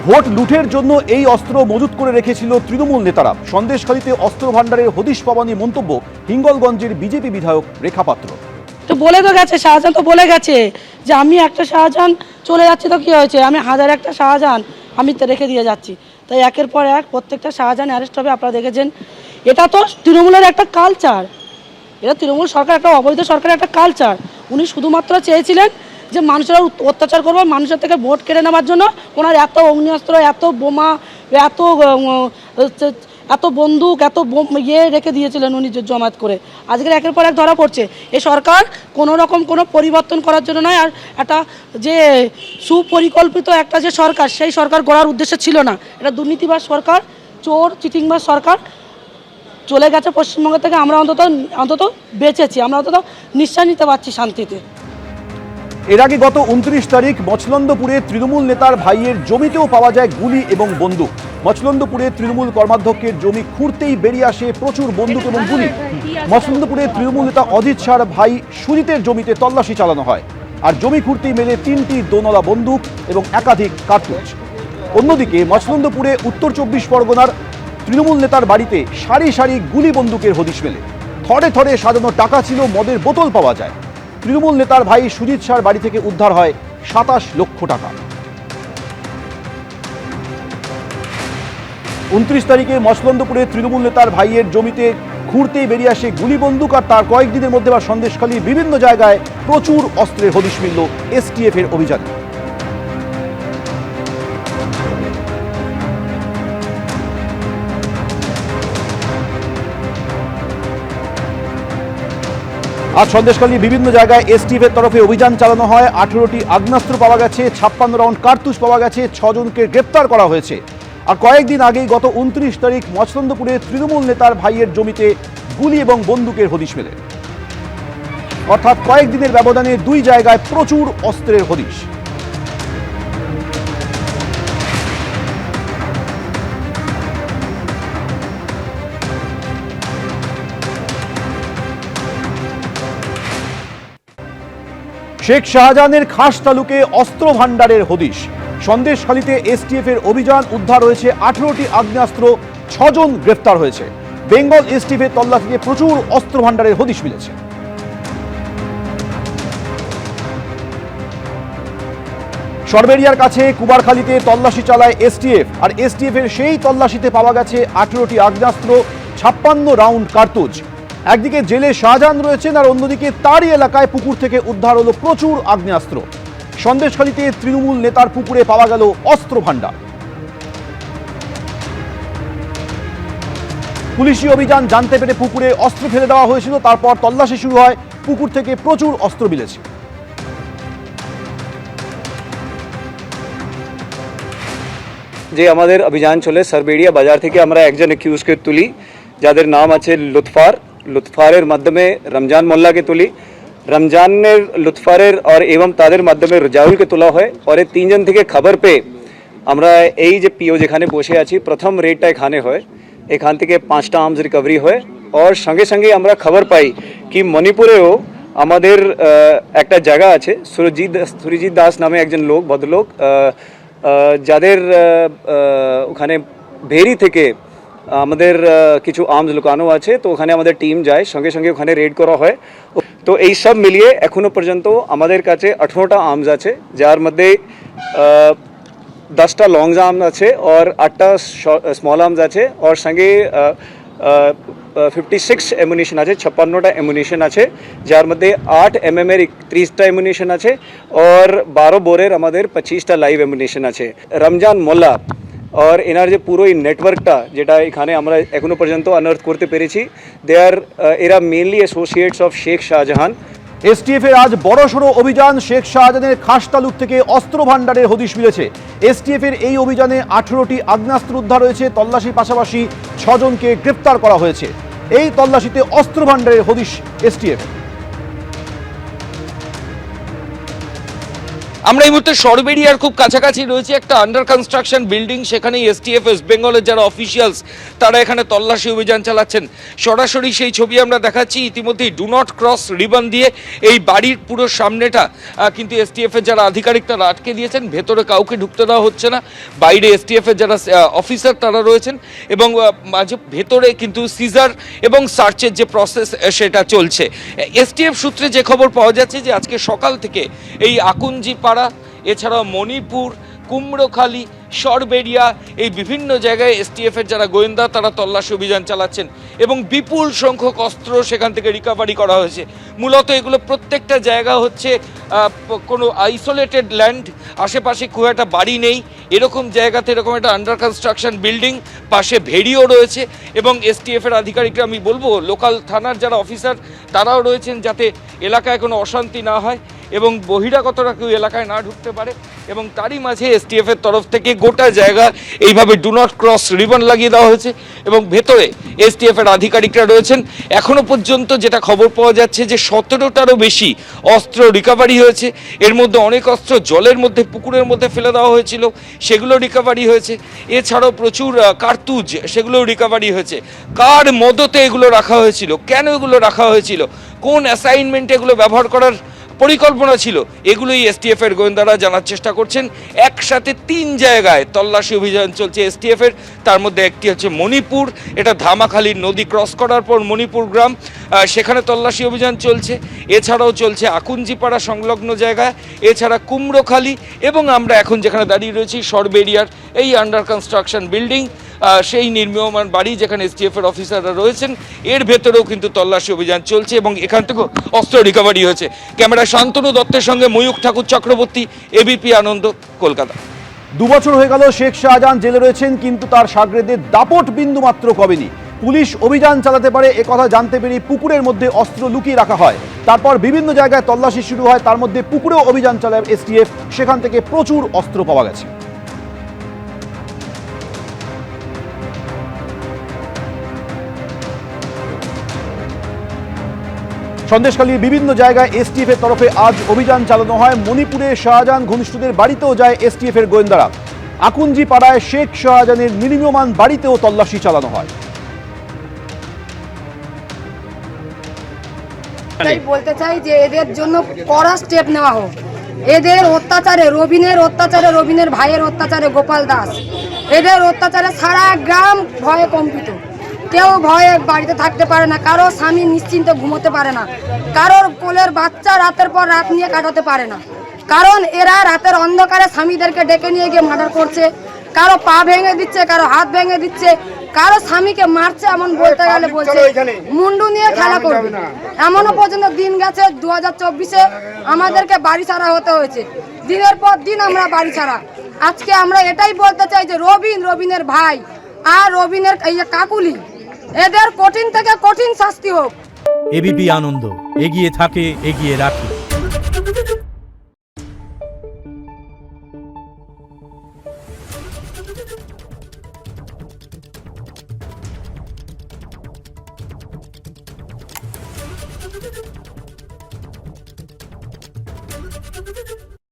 Vote লুঠের জন্য এই অস্ত্র মজুত করে রেখেছিল তৃণমূল নেতারা। সন্দেশখালীতে অস্ত্র ভাণ্ডারের হদিশ পাওয়া নিয়ে মন্তব্য হিঙ্গলগঞ্জের বিজেপি বিধায়ক রেখা পাত্র। তো বলে তো গেছে, শাহজাহান তো বলে গেছে যে আমি একটা শাহজাহান চলে যাচ্ছি, তো কী হয়েছে, আমি হাজার একটা শাহজাহান আমি তো রেখে দিয়ে যাচ্ছি। তাই একের পর এক প্রত্যেকটা শাহজাহান অ্যারেস্ট হবে। আপনারা দেখেছেন, এটা তো তৃণমূলের একটা কালচার, এটা তৃণমূল সরকার একটা অবৈধ সরকারের একটা কালচার। উনি শুধুমাত্র চেয়েছিলেন যে মানুষেরা অত্যাচার করবে, মানুষের থেকে ভোট কেড়ে নেওয়ার জন্য ওনার এত অগ্নিঅস্ত্র, এত বোমা, এত এত বন্দুক, এত রেখে দিয়েছিলেন উনি জমায়েত করে। আজকের একের পর এক ধরা পড়ছে। এই সরকার কোনো রকম কোনো পরিবর্তন করার জন্য নয়, আর একটা যে সুপরিকল্পিত একটা যে সরকার, সেই সরকার গড়ার উদ্দেশ্য ছিল না। এটা দুর্নীতিবাজ সরকার, চোর চিটিংবাজ সরকার চলে গেছে পশ্চিমবঙ্গ থেকে। আমরা অন্তত বেঁচেছি, আমরা অন্তত নিঃশ্বাস নিতে পারছি শান্তিতে। এর আগে গত 29 তারিখ মছলন্দপুরে তৃণমূল নেতার ভাইয়ের জমিতেও পাওয়া যায় গুলি এবং বন্দুক। মছলন্দপুরে তৃণমূল কর্মাধ্যক্ষের জমি খুঁড়তেই বেরিয়ে আসে প্রচুর বন্দুক এবং গুলি। মছলন্দপুরে তৃণমূল নেতা অজিত শাহর ভাই সুজিতের জমিতে তল্লাশি চালানো হয়, আর জমি খুঁড়তেই মেলে 3টি দোনলা বন্দুক এবং একাধিক কার্তুজ। অন্যদিকে মছলন্দপুরে উত্তর 24 পরগনার তৃণমূল নেতার বাড়িতে সারি সারি গুলি বন্দুকের হদিশ মেলে। থরে থরে সাজানো টাকা ছিল, মদের বোতল পাওয়া যায়। তৃণমূল নেতার ভাই সুজিত শাহর বাড়ি থেকে উদ্ধার হয় 27 লক্ষ টাকা। 29 তারিখে মছলন্দপুরে তৃণমূল নেতার ভাইয়ের জমিতে খুঁড়তেই বেরিয়ে আসে গুলি বন্দুক, আর তার কয়েকদিনের মধ্যে বা সন্দেশখালীর বিভিন্ন জায়গায় প্রচুর অস্ত্রের হদিশ মিলল এসটিএফ এর অভিযানে। আজ সন্দেশখালীর বিভিন্ন জায়গায় এসটিএফ এর তরফে অভিযান চালানো হয়। 18টি আগ্নেয়াস্ত্র পাওয়া গেছে, 56 রাউন্ড কার্তুজ পাওয়া গেছে, 6 জনকে গ্রেপ্তার করা হয়েছে। আর কয়েকদিন আগেই গত 29 তারিখ মছলন্দপুরে তৃণমূল নেতার ভাইয়ের জমিতে গুলি এবং বন্দুকের হদিশ মেলে। অর্থাৎ কয়েকদিনের ব্যবধানে 2 জায়গায় প্রচুর অস্ত্রের হদিশ। শেখ শাহজাহানের খাস তালুকে অস্ত্র ভাণ্ডারের হদিশ। সন্দেশখালীতে এসটিএফ এর অভিযান, উদ্ধার হয়েছে 18টি আগ্নেয়াস্ত্র, 6 জন গ্রেফতার হয়েছে। বেঙ্গল এসটিএফ এর তল্লাশিতে প্রচুর অস্ত্র ভাণ্ডারের হদিশ মিলেছে। সরবেরিয়ার কাছে কুবারখালীতে তল্লাশি চালায় এসটিএফ, আর এসটিএফ এর সেই তল্লাশিতে পাওয়া গেছে 18টি আগ্নেয়াস্ত্র, 56 রাউন্ড কার্তুজ। একদিকে জেলে শাহজাহান রয়েছেন, আর অন্যদিকে তারই এলাকায় পুকুর থেকে উদ্ধার হলো প্রচুর আগ্নেয়াস্ত্র। সন্দেশখালীতে তৃণমূল নেতার পুকুরে পাওয়া গেল অস্ত্র ভাণ্ডার। পুলিশি অভিযান জানতে পেরে পুকুরে অস্ত্র ফেলে দেওয়া হয়েছিল, তারপর তল্লাশি শুরু হয়। পুকুর থেকে প্রচুর অস্ত্র মিলেছে। যে আমাদের অভিযান চলে, সারবেড়িয়া বাজার থেকে আমরা একজন অ্যাকিউজকে তুলি, যাদের নাম আছে লুৎফারের মাধ্যমে রমজান মোল্লাকে তুলি, রমজানের লুৎফারের আর এবং তাদের মাধ্যমে রাজাউলকে তোলা হয়। আর এই 3 জন থেকে খবর পেয়ে আমরা এই যে পিও যেখানে বসে আছি, প্রথম রেডটা এখানে হয়, এখান থেকে 5টা আর্মস রিকভারি হয়। আর সঙ্গে সঙ্গে আমরা খবর পাই কি মণিপুরেও আমাদের একটা জায়গা আছে, সুরজিৎ দাস নামে একজন লোক, ভদ্রলোক, যাদের ওখানে ভেরি থেকে আমাদের কিছু আর্মস লুকানো আছে। তো ওখানে আমাদের টিম যায়, সঙ্গে সঙ্গে ওখানে রেড করা হয়। তো এই সব মিলিয়ে এখনো পর্যন্ত আমাদের কাছে 18টা আর্মস আছে, যার মধ্যে 10টা লং আর্মস আছে আর 8টা স্মল আর্মস আছে, আর সঙ্গে 56 অ্যামুনিশন আছে, 56টা অ্যামুনিশন আছে, যার মধ্যে 8 mm এর 30টা অ্যামুনিশন আছে, আর 12 বোরের আমাদের 25টা লাইভ অ্যামুনিশন আছে। রমজান মোল্লা আর এনার যে পুরো এই নেটওয়ার্কটা, যেটা এখানে আমরা এখনো পর্যন্ত আনআর্থ করতে পেরেছি, এরা mainly associates of Sheikh Shahjahan. STF এর আজ বড়সড় অভিযান। শেখ শাহজাহানের খাস তালুক থেকে অস্ত্র ভাণ্ডারের হদিশ মিলেছে। এসটিএফ এর এই অভিযানে 18টি আগ্নেয়াস্ত্র উদ্ধার হয়েছে। তল্লাশির পাশাপাশি 6 জনকে গ্রেফতার করা হয়েছে। এই তল্লাশিতে অস্ত্র ভাণ্ডারের হদিশ এসটিএফ। আমরা এই মুহূর্তে সরবেরিয়ার খুব কাছাকাছি রয়েছে, একটা আন্ডার কনস্ট্রাকশন বিল্ডিং, সেখানে এসটিএফ ওয়েস্ট বেঙ্গলের যারা অফিসিয়ালস তারা এখানে তল্লাশি অভিযান চালাচ্ছেন। সরাসরি সেই ছবি আমরা দেখাচ্ছি। ইতিমধ্যেই ডু নট ক্রস রিবন দিয়ে এই বাড়ির পুরো সামনেটা কিন্তু এসটিএফ এর যারা আধিকারিক তারা আটকে দিয়েছেন, ভেতরে কাউকে ঢুকতে দেওয়া হচ্ছে না। বাইরে এসটিএফ এর যারা অফিসার তারা রয়েছেন এবং মাঝে ভেতরে কিন্তু সিজার এবং সার্চের যে প্রসেস সেটা চলছে। এসটিএফ সূত্রে যে খবর পাওয়া যাচ্ছে যে আজকে সকাল থেকে এই আকুঞ্জি পাড়া, এছাড়াও মণিপুর, কুমড়োখালি, সরবেরিয়া, এই বিভিন্ন জায়গায় এসটিএফ এর যারা গোয়েন্দা তারা তল্লাশি অভিযান চালাচ্ছেন এবং বিপুল সংখ্যক অস্ত্র সেখান থেকে রিকভারি করা হয়েছে। মূলত এগুলো প্রত্যেকটা জায়গা হচ্ছে কোনো আইসোলেটেড ল্যান্ড, আশেপাশে খুব একটা বাড়ি নেই, এরকম জায়গাতে এরকম একটা আন্ডার কনস্ট্রাকশন বিল্ডিং, পাশে ভেড়িও রয়েছে এবং এসটিএফ এর আধিকারিকরা, আমি বলবো লোকাল থানার যারা অফিসার তারাও রয়েছেন যাতে এলাকায় কোনো অশান্তি না হয় এবং বহিরাগতরা কেউ এলাকায় না ঢুকতে পারে। এবং তারই মাঝে এসটিএফ এর তরফ থেকে গোটা জায়গা এইভাবে ডু নট ক্রস রিবন লাগিয়ে দেওয়া হয়েছে এবং ভেতরে এসটিএফ এর আধিকারিকরা রয়েছেন। এখনো পর্যন্ত যেটা খবর পাওয়া যাচ্ছে যে 17টারও বেশি অস্ত্র রিকভারি হয়েছে। এর মধ্যে অনেক অস্ত্র জলের মধ্যে, পুকুরের মধ্যে ফেলে দেওয়া হয়েছিল, সেগুলো রিকভারি হয়েছে। এছাড়াও প্রচুর কার্তুজ, সেগুলোও রিকভারি হয়েছে। কার মদতে এগুলো রাখা হয়েছিল, কেন এগুলো রাখা হয়েছিল, কোন অ্যাসাইনমেন্টে এগুলো ব্যবহার করার পরিকল্পনা ছিল, এগুলোই এসটিএফ এর গোয়েন্দারা জানার চেষ্টা করছেন। একসাথে 3 জায়গায় তল্লাশি অভিযান চলছে এসটিএফ এর। তার মধ্যে একটি হচ্ছে মণিপুর, এটা ধামাখালী নদী ক্রস করার পর মণিপুর গ্রাম, সেখানে তল্লাশি অভিযান চলছে। এছাড়াও চলছে আকুঞ্জিপাড়া সংলগ্ন জায়গায়, এছাড়া কুমড়োখালি এবং আমরা এখন যেখানে দাঁড়িয়ে রয়েছি সরবেরিয়ার এই আন্ডার কনস্ট্রাকশন বিল্ডিং, সেই নির্মীয়মান বাড়ি যেখানে এসটিএফ এর অফিসাররা রয়েছেন, এর ভেতরেও কিন্তু তল্লাশি অভিযান চলছে এবং এখান থেকেও অস্ত্র রিকভারি হয়েছে। ক্যামেরা শান্তনু দত্তের সঙ্গে ময়ূখ ঠাকুর চক্রবর্তী, এবিপি আনন্দ, কলকাতা। 2 বছর হয়ে গেল শেখ শাহজাহান জেলে রয়েছেন, কিন্তু তার সাগরেদের দাপট বিন্দু মাত্র কমেনি। পুলিশ অভিযান চালাতে পারে একথা জানতে পেরে পুকুরের মধ্যে অস্ত্র লুকিয়ে রাখা হয়। তারপর বিভিন্ন জায়গায় তল্লাশি শুরু হয়, তার মধ্যে পুকুরেও অভিযান চালায় এসটিএফ, সেখান থেকে প্রচুর অস্ত্র পাওয়া গেছে। সন্দেশখালীর বিভিন্ন জায়গায় এসটিএফ এর তরফে আজ অভিযান চালানো হয়। মণিপুরে শাহজাহান ঘনিষ্ঠদের বাড়িতেও যায় এসটিএফ এর গোয়েন্দারা। আকুঞ্জি পাড়ায় শেখ শাহজাহানের নির্মীয়মান বাড়িতেও তল্লাশি চালানো হয়। তাই বলতে চাই যে এদের জন্য কড়া স্টেপ নেওয়া হোক। এদের অত্যাচারে, রবিনের ভাইয়ের অত্যাচারে, গোপাল দাস, এদের অত্যাচারে সারা গ্রাম ভয়ে কম্পিত। কেউ ভয়ে বাড়িতে থাকতে পারে না, কারো স্বামী নিশ্চিন্তে ঘুমোতে পারে না, কারোর কোলের বাচ্চা রাতের পর রাত নিয়ে কাটাতে পারে না, কারণ এরা রাতের অন্ধকারে স্বামীদেরকে ডেকে নিয়ে গিয়ে মার্ডার করছে। কারো পা ভেঙে দিচ্ছে, কারো হাত ভেঙে দিচ্ছে, কারো স্বামীকে মারছে, এমন বলতে গেলে বলছে মুন্ডু নিয়ে খেলা করবে। এমনও পর্যন্ত দিন গেছে 2024-এ আমাদেরকে বাড়ি ছাড়া হতে হয়েছে। দিনের পর দিন আমরা বাড়ি ছাড়া। আজকে আমরা এটাই বলতে চাই যে রবিনের ভাই আর রবিনের এই যে কাকুলি, এদের কঠিন থেকে কঠিন শাস্তি হোক। এবিপি আনন্দ, এগিয়ে থাকে, এগিয়ে রাখে।